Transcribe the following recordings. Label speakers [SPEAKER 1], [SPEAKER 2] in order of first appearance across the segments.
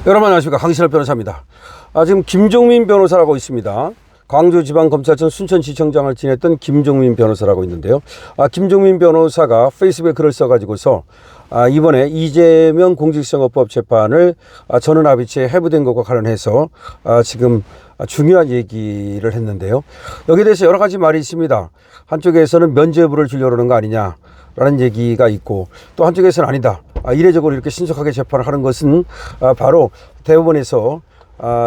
[SPEAKER 1] 여러분 안녕하십니까, 강신업 변호사입니다. 지금 김종민 변호사라고 있습니다. 광주지방검찰청 순천지청장을 지냈던 김종민 변호사라고 있는데요. 김종민 변호사가 페이스북에 글을 써가지고서 이번에 이재명 공직선거법 재판을 전원합의체 해부된 것과 관련해서 지금 중요한 얘기를 했는데요. 여기에 대해서 여러 가지 말이 있습니다. 한쪽에서는 면죄부를 주려는 거 아니냐라는 얘기가 있고, 또 한쪽에서는 아니다, 이례적으로 이렇게 신속하게 재판을 하는 것은 바로 대법원에서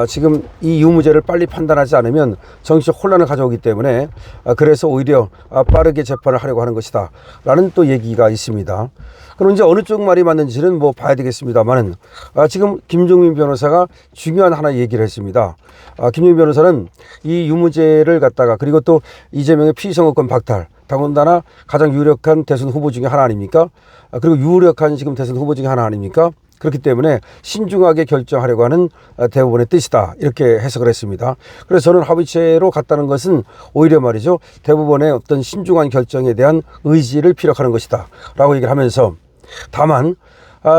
[SPEAKER 1] 지금 이 유무죄를 빨리 판단하지 않으면 정치적 혼란을 가져오기 때문에 그래서 오히려 빠르게 재판을 하려고 하는 것이다 라는 또 얘기가 있습니다. 그럼 이제 어느 쪽 말이 맞는지는 뭐 봐야 되겠습니다만은 지금 김종민 변호사가 중요한 하나 얘기를 했습니다. 김종민 변호사는 이 유무죄를 갖다가, 그리고 또 이재명의 피선거권 박탈, 더군다나 가장 유력한 대선 후보 중에 하나 아닙니까? 그리고 유력한 지금 대선 후보 중에 하나 아닙니까? 그렇기 때문에 신중하게 결정하려고 하는 대법원의 뜻이다, 이렇게 해석을 했습니다. 그래서 저는 합의체로 갔다는 것은 오히려 말이죠, 대법원의 어떤 신중한 결정에 대한 의지를 피력하는 것이다 라고 얘기를 하면서, 다만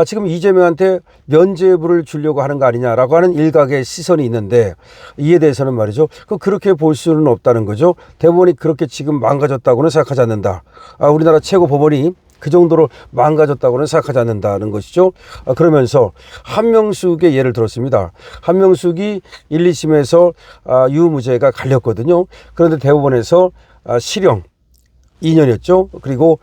[SPEAKER 1] 지금 이재명한테 면죄부를 주려고 하는 거 아니냐라고 하는 일각의 시선이 있는데, 이에 대해서는 말이죠, 그렇게 볼 수는 없다는 거죠. 대법원이 그렇게 지금 망가졌다고는 생각하지 않는다. 우리나라 최고 법원이 그 정도로 망가졌다고는 생각하지 않는다는 것이죠. 그러면서 한명숙의 예를 들었습니다. 한명숙이 1, 2심에서 유무죄가 갈렸거든요. 그런데 대법원에서 실형 2년이었죠. 그리고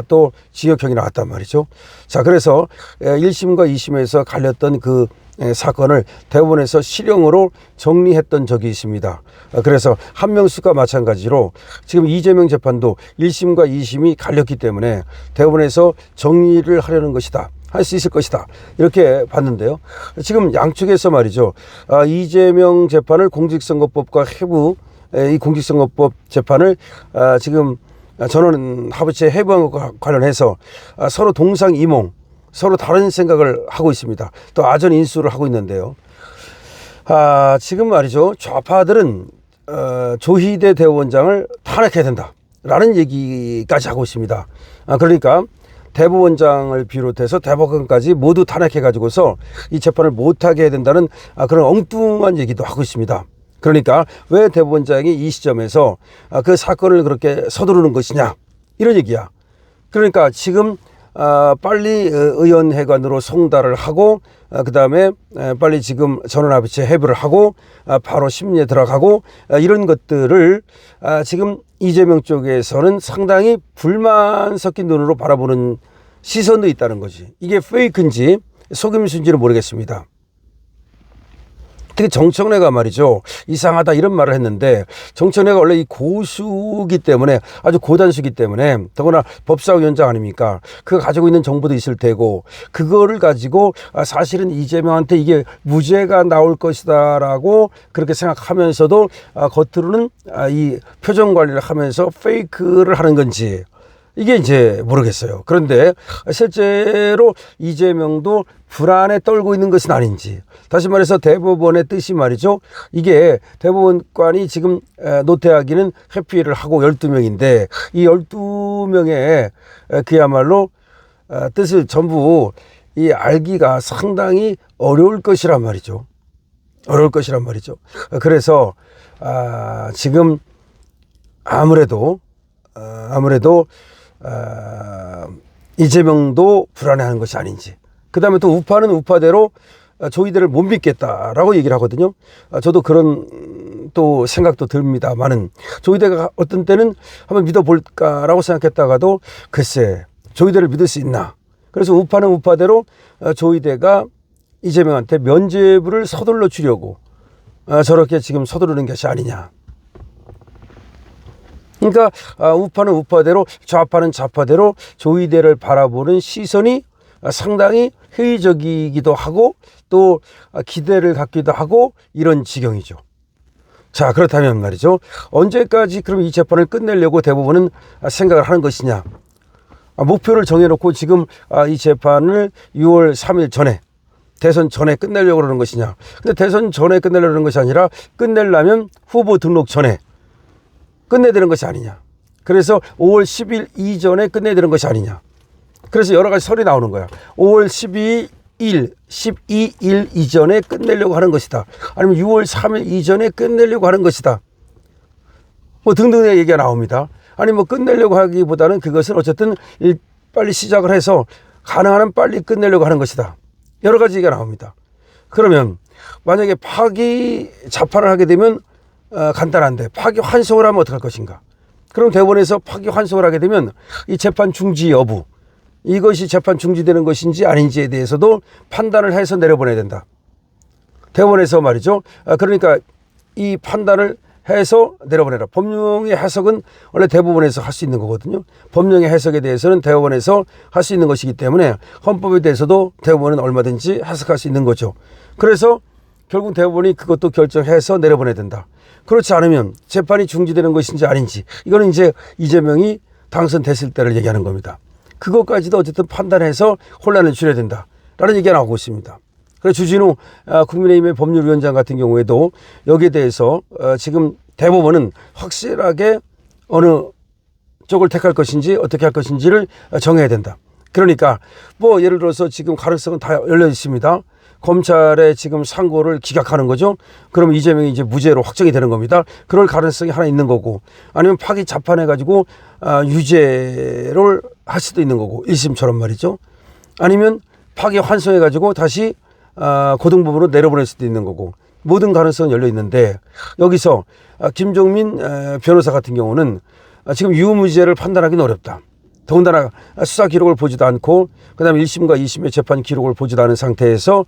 [SPEAKER 1] 또 징역형이 나왔단 말이죠. 자, 그래서 1심과 2심에서 갈렸던 그 사건을 대법원에서 실형으로 정리했던 적이 있습니다. 그래서 한명숙과 마찬가지로 지금 이재명 재판도 1심과 2심이 갈렸기 때문에 대법원에서 정리를 하려는 것이다, 할 수 있을 것이다, 이렇게 봤는데요. 지금 양측에서 말이죠, 이재명 재판을 공직선거법과 해부, 이 공직선거법 재판을 지금 전원 합의체 해부한 것과 관련해서 서로 동상이몽, 서로 다른 생각을 하고 있습니다. 또 아전 인수를 하고 있는데요. 지금 말이죠, 좌파들은 조희대 대법원장을 탄핵해야 된다라는 얘기까지 하고 있습니다. 그러니까 대법원장을 비롯해서 대법관까지 모두 탄핵해가지고서 이 재판을 못하게 해야 된다는 그런 엉뚱한 얘기도 하고 있습니다. 그러니까 왜 대법원장이 이 시점에서 그 사건을 그렇게 서두르는 것이냐, 이런 얘기야. 그러니까 지금 빨리 의원회관으로 송달을 하고, 그 다음에 빨리 지금 전원합의체 해부를 하고 바로 심리에 들어가고, 이런 것들을 지금 이재명 쪽에서는 상당히 불만 섞인 눈으로 바라보는 시선도 있다는 거지. 이게 페이크인지 속임수인지는 모르겠습니다. 특히 정청래가 말이죠, 이상하다 이런 말을 했는데, 정청래가 원래 이 고수기 때문에, 아주 고단수기 때문에, 더구나 법사위원장 아닙니까? 그가 가지고 있는 정보도 있을 테고, 그거를 가지고 사실은 이재명한테 이게 무죄가 나올 것이다 라고 그렇게 생각하면서도 겉으로는 이 표정 관리를 하면서 페이크를 하는 건지, 이게 이제 모르겠어요. 그런데 실제로 이재명도 불안에 떨고 있는 것은 아닌지, 다시 말해서 대법원의 뜻이 말이죠, 이게 대법원관이 지금 노태하기는 회피를 하고 12명인데 이 12명의 그야말로 뜻을 전부 이 알기가 상당히 어려울 것이란 말이죠. 어려울 것이란 말이죠. 그래서 지금 아무래도 이재명도 불안해하는 것이 아닌지, 그 다음에 또 우파는 우파대로 조희대를 못 믿겠다라고 얘기를 하거든요. 저도 그런 또 생각도 듭니다만은, 조희대가 어떤 때는 한번 믿어볼까라고 생각했다가도 글쎄 조희대를 믿을 수 있나. 그래서 우파는 우파대로 조희대가 이재명한테 면죄부를 서둘러 주려고 저렇게 지금 서두르는 것이 아니냐. 그러니까 우파는 우파대로, 좌파는 좌파대로 조희대를 바라보는 시선이 상당히 회의적이기도 하고 또 기대를 갖기도 하고, 이런 지경이죠. 자, 그렇다면 말이죠, 언제까지 그럼 이 재판을 끝내려고 대법원은 생각을 하는 것이냐. 목표를 정해놓고 지금 이 재판을 6월 3일 전에, 대선 전에 끝내려고 그러는 것이냐. 근데 대선 전에 끝내려는 것이 아니라 끝내려면 후보 등록 전에 끝내야 되는 것이 아니냐. 그래서 5월 10일 이전에 끝내야 되는 것이 아니냐. 그래서 여러 가지 설이 나오는 거야. 5월 12일 10일, 12일 이전에 끝내려고 하는 것이다. 아니면 6월 3일 이전에 끝내려고 하는 것이다. 뭐 등등의 얘기가 나옵니다. 아니 뭐 끝내려고 하기보다는 그것은 어쨌든 빨리 시작을 해서 가능한 한 빨리 끝내려고 하는 것이다. 여러 가지 얘기가 나옵니다. 그러면 만약에 파기 자판을 하게 되면 간단한데 파기 환송을 하면 어떡할 것인가? 그럼 대법원에서 파기 환송을 하게 되면 이 재판 중지 여부, 이것이 재판 중지되는 것인지 아닌지에 대해서도 판단을 해서 내려보내야 된다. 대법원에서 말이죠. 그러니까 이 판단을 해서 내려보내라. 법령의 해석은 원래 대법원에서 할 수 있는 거거든요. 법령의 해석에 대해서는 대법원에서 할 수 있는 것이기 때문에 헌법에 대해서도 대법원은 얼마든지 해석할 수 있는 거죠. 그래서 결국 대법원이 그것도 결정해서 내려보내야 된다. 그렇지 않으면 재판이 중지되는 것인지 아닌지, 이거는 이제 이재명이 당선됐을 때를 얘기하는 겁니다. 그것까지도 어쨌든 판단해서 혼란을 줄여야 된다라는 얘기가 나오고 있습니다. 그래서 주진우 국민의힘의 법률위원장 같은 경우에도 여기에 대해서 지금 대법원은 확실하게 어느 쪽을 택할 것인지 어떻게 할 것인지를 정해야 된다. 그러니까 뭐 예를 들어서 지금 가능성은 다 열려 있습니다. 검찰의 지금 상고를 기각하는 거죠. 그러면 이재명이 이제 무죄로 확정이 되는 겁니다. 그럴 가능성이 하나 있는 거고, 아니면 파기 자판해가지고 유죄를 할 수도 있는 거고, 1심처럼 말이죠. 아니면 파기 환송해가지고 다시 고등법으로 내려보낼 수도 있는 거고, 모든 가능성은 열려 있는데 여기서 김종민 변호사 같은 경우는 지금 유무죄를 판단하기는 어렵다. 더군다나 수사 기록을 보지도 않고 그다음에 1심과 2심의 재판 기록을 보지도 않은 상태에서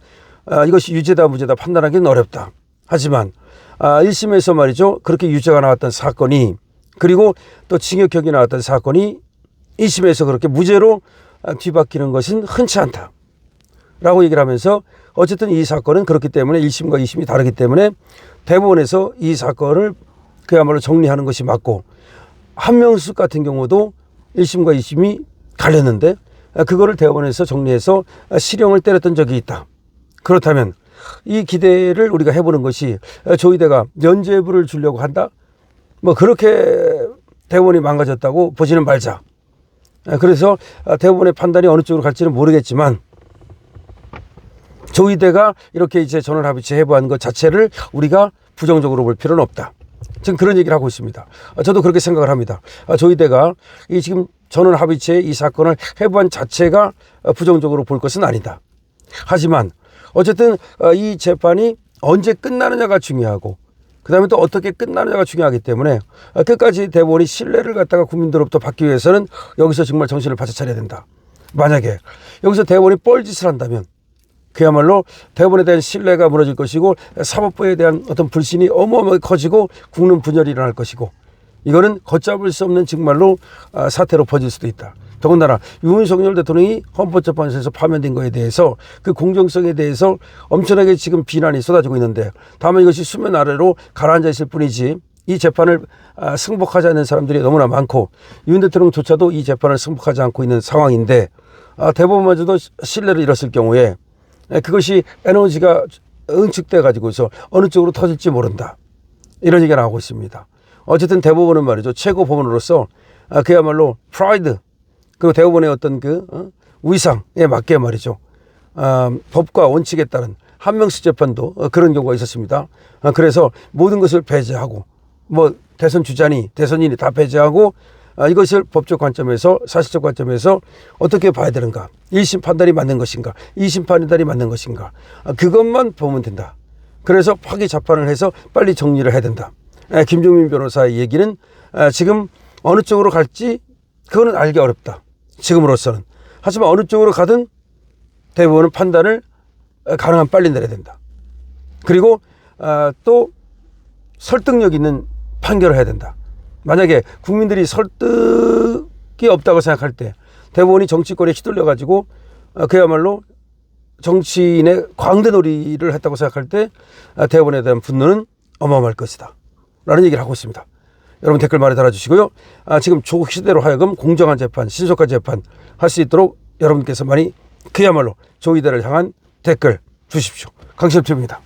[SPEAKER 1] 이것이 유죄다 무죄다 판단하기는 어렵다. 하지만 1심에서 말이죠. 그렇게 유죄가 나왔던 사건이, 그리고 또 징역형이 나왔던 사건이 2심에서 그렇게 무죄로 뒤바뀌는 것은 흔치 않다. 라고 얘기를 하면서 어쨌든 이 사건은 그렇기 때문에 1심과 2심이 다르기 때문에 대법원에서 이 사건을 그야말로 정리하는 것이 맞고, 한명숙 같은 경우도 1심과 2심이 갈렸는데 그거를 대법원에서 정리해서 실형을 때렸던 적이 있다. 그렇다면 이 기대를 우리가 해보는 것이 조희대가 면죄부를 주려고 한다? 뭐 그렇게 대법원이 망가졌다고 보지는 말자. 그래서 대법원의 판단이 어느 쪽으로 갈지는 모르겠지만 조희대가 이렇게 이제 전원합의체 해부한 것 자체를 우리가 부정적으로 볼 필요는 없다. 지금 그런 얘기를 하고 있습니다. 저도 그렇게 생각을 합니다. 조희대가 이 지금 전원합의체 이 사건을 해부한 자체가 부정적으로 볼 것은 아니다. 하지만 어쨌든 이 재판이 언제 끝나느냐가 중요하고, 그 다음에 또 어떻게 끝나느냐가 중요하기 때문에 끝까지 대법원이 신뢰를 갖다가 국민들로부터 받기 위해서는 여기서 정말 정신을 바짝 차려야 된다. 만약에 여기서 대법원이 뻘짓을 한다면 그야말로 대법원에 대한 신뢰가 무너질 것이고, 사법부에 대한 어떤 불신이 어마어마하게 커지고 국론 분열이 일어날 것이고, 이거는 걷잡을 수 없는 정말로 사태로 퍼질 수도 있다. 더군다나 윤석열 대통령이 헌법재판소에서 파면된 거에 대해서 그 공정성에 대해서 엄청나게 지금 비난이 쏟아지고 있는데, 다만 이것이 수면 아래로 가라앉아 있을 뿐이지 이 재판을 승복하지 않는 사람들이 너무나 많고, 윤 대통령조차도 이 재판을 승복하지 않고 있는 상황인데 대법원마저도 신뢰를 잃었을 경우에 그것이 에너지가 응축돼 가지고서 어느 쪽으로 터질지 모른다. 이런 얘기가 나오고 있습니다. 어쨌든 대법원은 말이죠. 최고 법원으로서 그야말로 프라이드, 그리고 대법원의 어떤 그 위상에 맞게 말이죠. 법과 원칙에 따른 한명숙 재판도 그런 경우가 있었습니다. 그래서 모든 것을 배제하고, 뭐 대선 주자니 대선인이 다 배제하고 이것을 법적 관점에서, 사실적 관점에서 어떻게 봐야 되는가, 1심 판단이 맞는 것인가, 2심 판단이 맞는 것인가, 그것만 보면 된다. 그래서 파기 자판을 해서 빨리 정리를 해야 된다. 김종민 변호사의 얘기는 지금 어느 쪽으로 갈지 그거는 알기 어렵다, 지금으로서는. 하지만 어느 쪽으로 가든 대법원은 판단을 가능한 빨리 내려야 된다. 그리고 또 설득력 있는 판결을 해야 된다. 만약에 국민들이 설득이 없다고 생각할 때 대법원이 정치권에 휘둘려 가지고 그야말로 정치인의 광대놀이를 했다고 생각할 때 대법원에 대한 분노는 어마어마할 것이다 라는 얘기를 하고 있습니다. 여러분 댓글 많이 달아주시고요. 지금 조국 시대로 하여금 공정한 재판, 신속한 재판 할 수 있도록 여러분께서 많이 그야말로 조희대를 향한 댓글 주십시오. 강신업TV입니다.